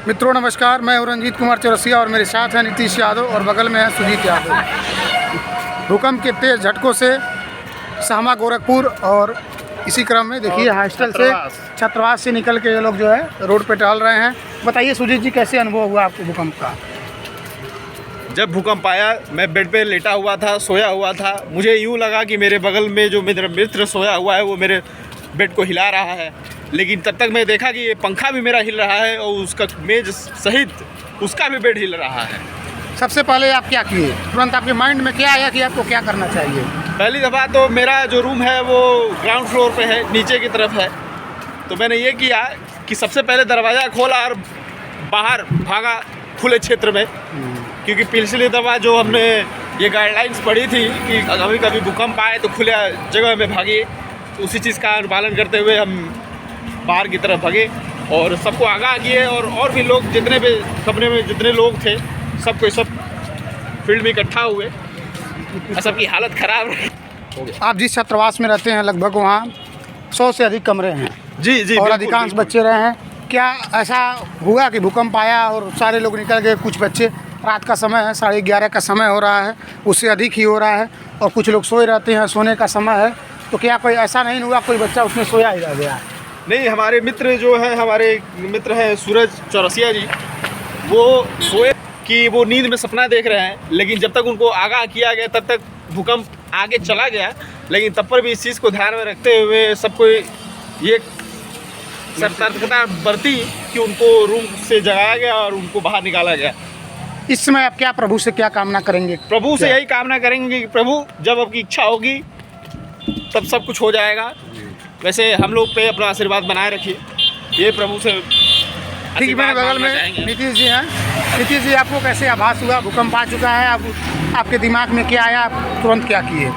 मित्रों नमस्कार, मैं हूं रंजीत कुमार चौरसिया और मेरे साथ हैं नीतीश यादव और बगल में है सुजीत यादव। भूकंप के तेज झटकों से सहमा गोरखपुर और इसी क्रम में देखिए हॉस्टल से छात्रावास से निकल के ये लोग जो है रोड पे टहल रहे हैं। बताइए सुजीत जी, कैसे अनुभव हुआ आपको भूकंप का? जब भूकंप आया मैं बेड पे लेटा हुआ था, सोया हुआ था। मुझे यूँ लगा कि मेरे बगल में जो मेरा मित्र सोया हुआ है वो मेरे बेड को हिला रहा है, लेकिन तब तक मैं देखा कि ये पंखा भी मेरा हिल रहा है और उसका मेज सहित उसका भी बेड हिल रहा है। सबसे पहले आप क्या किए? तुरंत आपके माइंड में क्या आया कि आपको क्या करना चाहिए? पहली दफ़ा तो मेरा जो रूम है वो ग्राउंड फ्लोर पे है, नीचे की तरफ है। तो मैंने ये किया कि सबसे पहले दरवाज़ा खोला और बाहर भागा खुले क्षेत्र में, क्योंकि पिछली दफ़ा जो हमने ये गाइडलाइंस पढ़ी थी कि कभी कभी भूकंप आए तो खुले जगह में भागिए, तो उसी चीज़ का अनुपालन करते हुए हम बाहर की तरफ भागे और सबको आगाह किए। और भी लोग जितने भी कमरे में जितने लोग थे सबको सब फील्ड में इकट्ठा हुए, सबकी हालत ख़राब रही। आप जिस छात्रावास में रहते हैं लगभग वहाँ 100 से अधिक कमरे हैं। जी और अधिकांश बच्चे रहे हैं। क्या ऐसा हुआ कि भूकंप आया और सारे लोग निकल गए? कुछ बच्चे, रात का समय है, 11:30 का समय हो रहा है, उससे अधिक ही हो रहा है, और कुछ लोग सोए रहते हैं, सोने का समय है। तो क्या कोई ऐसा नहीं हुआ कोई बच्चा उसमें सोया ही रह गया? नहीं, हमारे मित्र जो हैं, हमारे मित्र हैं सूरज चौरसिया जी, वो सोए कि वो नींद में सपना देख रहे हैं, लेकिन जब तक उनको आगाह किया गया तब तक भूकंप आगे चला गया। लेकिन तब पर भी इस चीज़ को ध्यान में रखते हुए सबको ये सतर्कता बरती कि उनको रूम से जगाया गया और उनको बाहर निकाला गया। इस समय आप क्या प्रभु से क्या कामना करेंगे? प्रभु से यही कामना करेंगे कि प्रभु जब आपकी इच्छा होगी तब सब कुछ हो जाएगा। वैसे हम लोग पे अपना आशीर्वाद बनाए रखिए, ये प्रभु से। ठीक, मेरे बगल में नीतीश जी हैं। नीतीश जी, आपको कैसे आभास हुआ? भूकंप आ चुका है, आपके दिमाग में क्या आया? आप तुरंत क्या किए?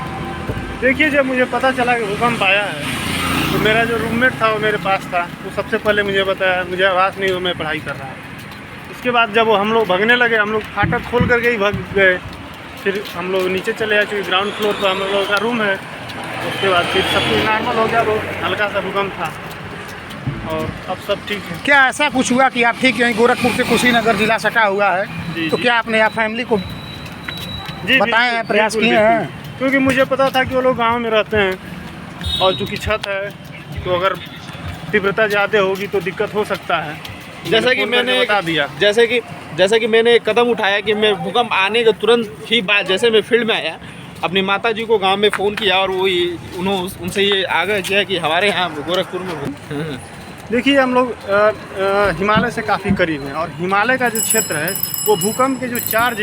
देखिए, जब मुझे पता चला कि भूकंप आया है तो मेरा जो रूममेट था वो मेरे पास था, वो सबसे पहले मुझे बताया, मुझे आवाज़ नहीं हुई, मैं पढ़ाई कर रहा हूँ। उसके बाद जब हम लोग भागने लगे, हम लोग फाटक खोल करके ही भाग गए। फिर हम लोग नीचे चले आए, क्योंकि ग्राउंड फ्लोर पर हम लोगों का रूम है। उसके बाद फिर सब कुछ नॉर्मल हो गया, वो हल्का सा भूकंप था और अब सब ठीक है। क्या ऐसा कुछ हुआ कि आप ठीक यहीं गोरखपुर से कुशीनगर जिला सटा हुआ है, तो क्या आपने आप फैमिली को बताए हैं, प्रयास किए हैं? क्योंकि मुझे पता था कि वो लोग गाँव में रहते हैं और चूँकि छत है तो अगर तीव्रता ज़्यादा होगी तो दिक्कत हो सकता है। जैसा कि मैंने बता दिया, जैसे कि मैंने एक कदम उठाया कि मैं भूकंप आने के तुरंत ही बाद जैसे मैं फील्ड में आया, अपनी माता जी को गांव में फ़ोन किया और वो उनसे ये आगाह किया कि हमारे यहाँ गोरखपुर में देखिए, हम लोग हिमालय से काफ़ी करीब हैं और हिमालय का जो क्षेत्र है वो भूकंप के जो 4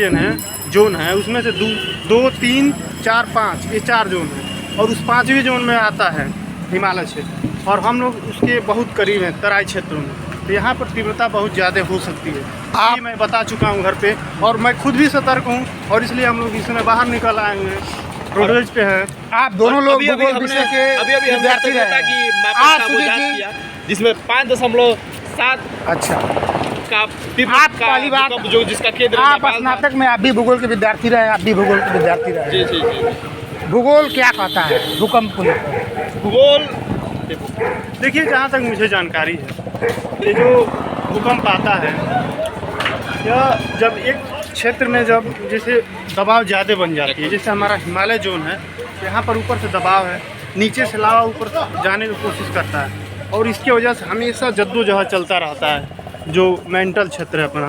जोन है उसमें से 2, 3, 4, 5 ये 4 जोन है, और उस 5वीं जोन में आता है हिमालय क्षेत्र, और हम लोग उसके बहुत करीब हैं तराई क्षेत्रों में। तो यहाँ पर तीव्रता बहुत ज़्यादा हो सकती है। आप मैं बता चुका हूँ घर पे, और मैं खुद भी सतर्क हूँ, और इसलिए हम लोग इस समय बाहर निकल आए हुए हैं, रोडवेज पे हैं। आप दोनों लोग अभी विषय के विद्यार्थी रहे हैं, जिसमें 5.7 अच्छा का आप पहली बात जो जिसका केंद्र आप स्नातक में आप भी भूगोल के विद्यार्थी रहे, आप भी भूगोल के विद्यार्थी रहे। जी जी जी। भूगोल क्या कहता है भूकंप को लेकर? भूगोल देखिए, जहाँ तक मुझे जानकारी है, ये जो भूकंप आता है यह जब एक क्षेत्र में जब जैसे दबाव ज़्यादा बन जाती है, जैसे हमारा हिमालय जोन है, यहाँ पर ऊपर से दबाव है, नीचे से लावा ऊपर जाने की कोशिश करता है, और इसकी वजह से हमेशा जद्दोजहद चलता रहता है। जो मेंटल क्षेत्र है अपना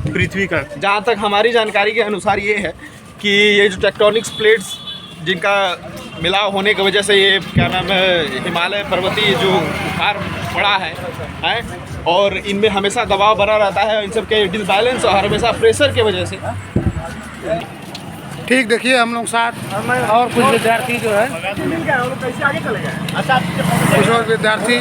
पृथ्वी का, जहाँ तक हमारी जानकारी के अनुसार ये है कि ये जो टेक्टोनिक्स प्लेट्स जिनका मिलाव होने की वजह से ये क्या नाम है हिमालय पर्वतीय जो उखाड़ पड़ा है और इनमें हमेशा दबाव बना रहता है, इन सब के डिसबैलेंस और हमेशा प्रेशर की वजह से। ठीक, देखिए हम लोग साथ और कुछ विद्यार्थी जो है, कुछ और विद्यार्थी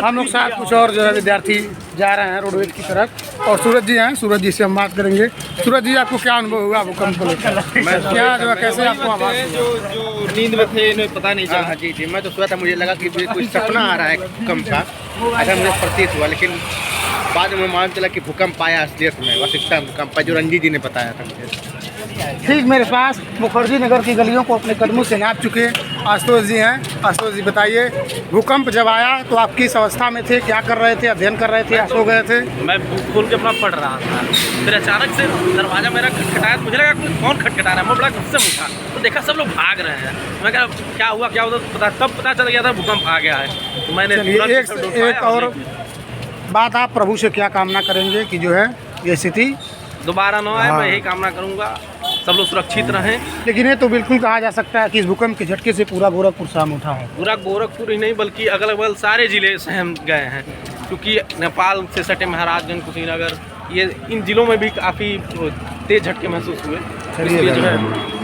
हम लोग साथ कुछ और जो है विद्यार्थी जा रहे हैं रोडवेज की तरफ, और सूरज जी हैं, सूरज जी से हम बात करेंगे। सूरज जी, आपको क्या अनुभव हुआ भूकंप को लेकर? क्या जो है कैसे आपको आवाज़? जो नींद में थे इन्हें पता नहीं चला। जी, मैं तो सोया था, मुझे लगा कि कोई सपना आ रहा है भूकंप का, ऐसा मुझे प्रतीत हुआ, लेकिन बाद में मालूम चला कि भूकंप आया असलियत में, वास्तविकता भूकंप जो रंजीत जी ने बताया था मुझे। ठीक, मेरे पास मुखर्जी नगर की गलियों को अपने कदमों से नाप चुके आशुतोष जी हैं। आशुतोष जी बताइए, भूकंप जब आया तो आप किस अवस्था में थे, क्या कर रहे थे, अध्ययन कर रहे थे या सो गए थे? मैं बुक खोल के अपना पढ़ रहा था, फिर अचानक से दरवाज़ा मेरा खटखटाया तो मुझे लगा कौन खटखटा रहा है। मैं बड़ा गुस्से में उठा तो देखा सब लोग भाग रहे हैं। मैं कहा क्या हुआ तब पता चल गया था भूकंप आ गया है। तो मैंने चलिए, एक और बात, आप प्रभु से क्या कामना करेंगे कि जो है ये स्थिति दोबारा ना आए? हाँ। मैं यही कामना करूँगा, सब लोग सुरक्षित रहें। लेकिन ये तो बिल्कुल कहा जा सकता है कि इस भूकंप के झटके से पूरा गोरखपुर साम उठा है। पूरा गोरखपुर ही नहीं बल्कि अगल बगल सारे ज़िले सहम गए हैं, क्योंकि नेपाल से सटे महाराजगंज, कुशीनगर, ये इन ज़िलों में भी काफ़ी तेज़ झटके महसूस हुए। चलिए इसलिए जो है